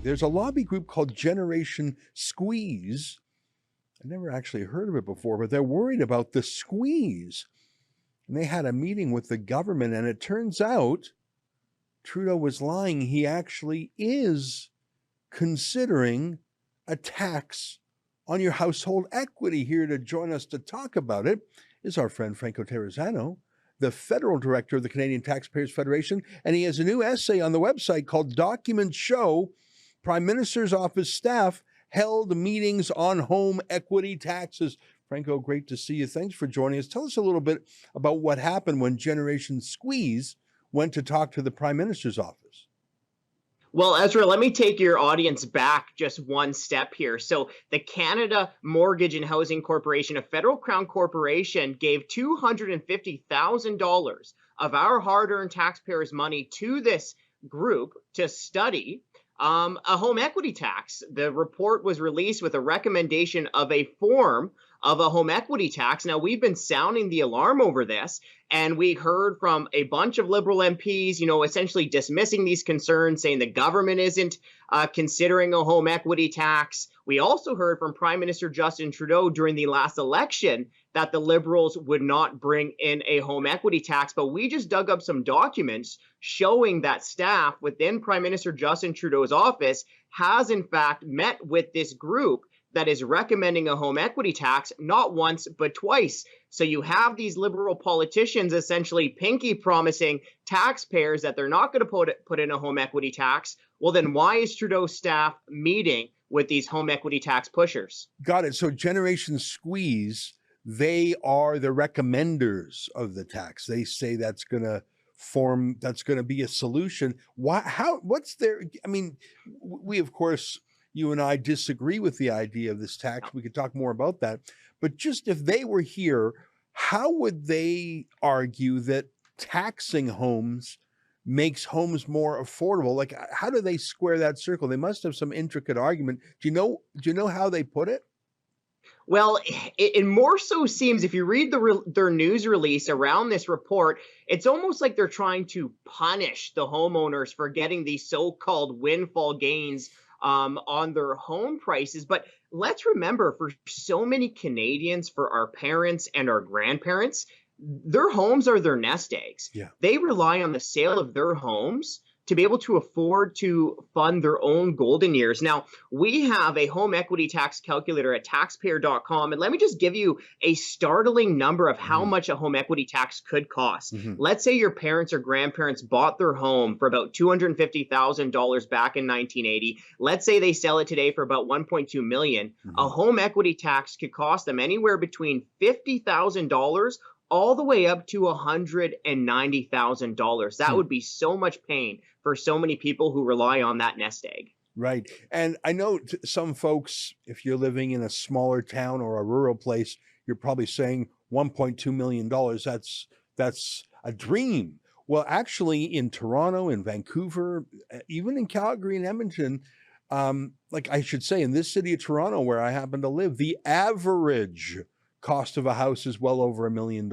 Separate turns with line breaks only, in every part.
There's a lobby group called Generation Squeeze. I never actually heard of it before, but they're worried about the squeeze. And they had a meeting with the government, and it turns out Trudeau was lying. He actually is considering a tax on your household equity. Here to join us to talk about it is our friend Franco Terrazzano, the federal director of the Canadian Taxpayers Federation, and he has a new essay on the website called Documents Show Prime Minister's Office Staff Held Meetings on Home Equity Taxes. Franco, great to see you. Thanks for joining us. Tell us a little bit about what happened when Generation Squeeze went to talk to the Prime Minister's office.
Well, Ezra, let me take your audience back just one step here. So the Canada Mortgage and Housing Corporation, a federal crown corporation, gave $250,000 of our hard-earned taxpayers' money to this group to study a home equity tax. The report was released with a recommendation of a form of a home equity tax. Now, we've been sounding the alarm over this, and we heard from a bunch of Liberal MPs, essentially dismissing these concerns, saying the government isn't considering a home equity tax. We also heard from Prime Minister Justin Trudeau during the last election that the Liberals would not bring in a home equity tax. But we just dug up some documents showing that staff within Prime Minister Justin Trudeau's office has, in fact, met with this group that is recommending a home equity tax, not once, but twice. So you have these Liberal politicians essentially pinky promising taxpayers that they're not going to put in a home equity tax. Well, then why is Trudeau's staff meeting with these home equity tax pushers?
Got it. So Generation Squeeze, they are the recommenders of the tax. They say that's going to be a solution. What's their, we, of course, you and I disagree with the idea of this tax. We could talk more about that. But just if they were here, how would they argue that taxing homes makes homes more affordable? Like, how do they square that circle? They must have some intricate argument. Do you know how they put it?
Well, it more so seems, if you read their news release around this report, it's almost like they're trying to punish the homeowners for getting these so-called windfall gains on their home prices. But let's remember, for so many Canadians, for our parents and our grandparents, their homes are their nest eggs.
Yeah.
They rely on the sale of their homes to be able to afford to fund their own golden years. Now, we have a home equity tax calculator at taxpayer.com. And let me just give you a startling number of how much a home equity tax could cost. Let's say your parents or grandparents bought their home for about $250,000 back in 1980. Let's say they sell it today for about $1.2 million. A home equity tax could cost them anywhere between $50,000 all the way up to $190,000. That would be so much pain for so many people who rely on that nest egg. Right.
And I know some folks, if you're living in a smaller town or a rural place, you're probably saying $1.2 million. That's a dream. Well, actually, in Toronto, in Vancouver, even in Calgary and Edmonton, like I should say, in this city of Toronto, where I happen to live, the average cost of a house is well over $1 million.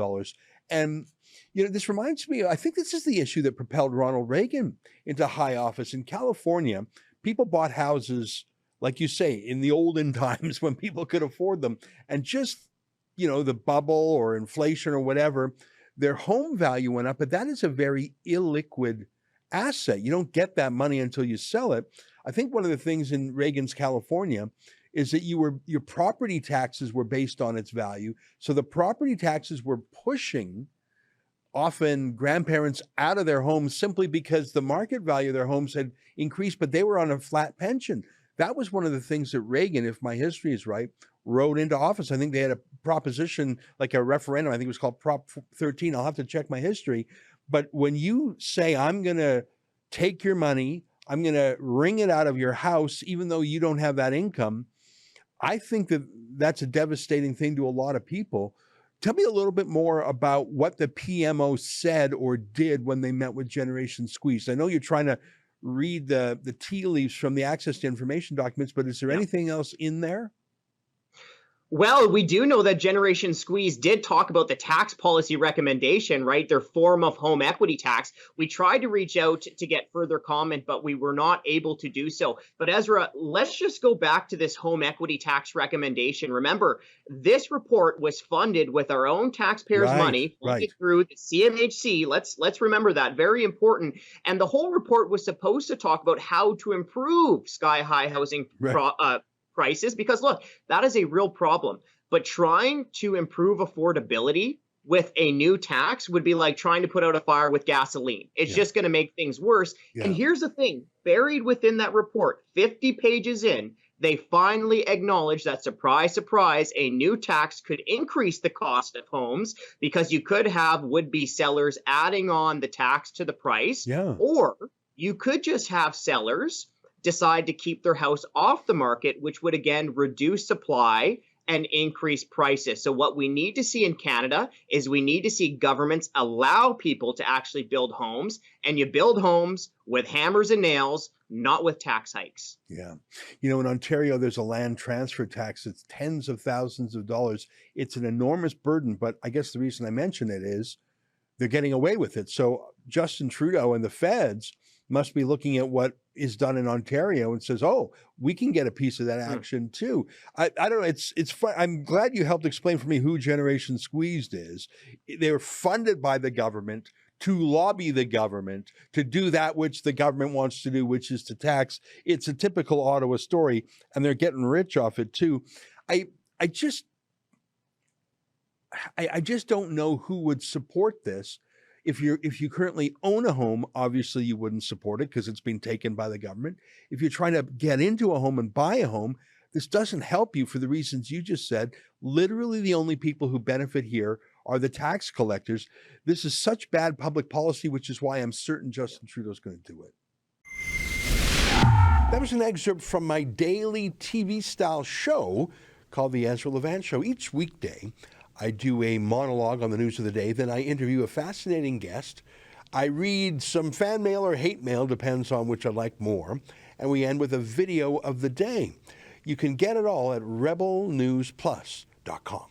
And, this reminds me, I think this is the issue that propelled Ronald Reagan into high office. In California, people bought houses, like you say, in the olden times when people could afford them. And just, the bubble or inflation or whatever, their home value went up. But that is a very illiquid asset. You don't get that money until you sell it. I think one of the things in Reagan's California is that your property taxes were based on its value. So the property taxes were pushing often grandparents out of their homes simply because the market value of their homes had increased, but they were on a flat pension. That was one of the things that Reagan, if my history is right, wrote into office. I think they had a proposition, like a referendum, I think it was called Prop 13. I'll have to check my history. But when you say, I'm going to take your money, I'm going to wring it out of your house, even though you don't have that income, I think that that's a devastating thing to a lot of people. Tell me a little bit more about what the PMO said or did when they met with Generation Squeeze. I know you're trying to read the tea leaves from the access to information documents, but is there anything else in there?
Well, we do know that Generation Squeeze did talk about the tax policy recommendation, right? Their form of home equity tax. We tried to reach out to get further comment, but we were not able to do so. But Ezra, let's just go back to this home equity tax recommendation. Remember, this report was funded with our own taxpayers' money, funded through the CMHC. Let's remember that. Very important. And the whole report was supposed to talk about how to improve sky-high housing prices, because look, that is a real problem. But trying to improve affordability with a new tax would be like trying to put out a fire with gasoline. It's just going to make things worse. And here's the thing, buried within that report, 50 pages in, they finally acknowledge that, surprise, surprise, a new tax could increase the cost of homes because you could have would-be sellers adding on the tax to the price, or you could just have sellers decide to keep their house off the market, which would again reduce supply and increase prices. So what we need to see in Canada is we need to see governments allow people to actually build homes, and you build homes with hammers and nails, not with tax hikes.
Yeah. You know, in Ontario, there's a land transfer tax. It's tens of thousands of dollars. It's an enormous burden, but I guess the reason I mention it is they're getting away with it. So Justin Trudeau and the feds must be looking at what is done in Ontario and says, oh, we can get a piece of that action too. I don't know. It's fun. I'm glad you helped explain for me who Generation Squeezed is. They're funded by the government to lobby the government to do that which the government wants to do, which is to tax. It's a typical Ottawa story, and they're getting rich off it too. I just don't know who would support this. If you currently own a home, obviously you wouldn't support it because it's been taken by the government. If you're trying to get into a home and buy a home, this doesn't help you for the reasons you just said. Literally the only people who benefit here are the tax collectors. This is such bad public policy, which is why I'm certain Justin Trudeau's going to do it. That was an excerpt from my daily TV-style show called The Ezra Levant Show. Each weekday, I do a monologue on the news of the day. Then I interview a fascinating guest. I read some fan mail or hate mail, depends on which I like more. And we end with a video of the day. You can get it all at rebelnewsplus.com.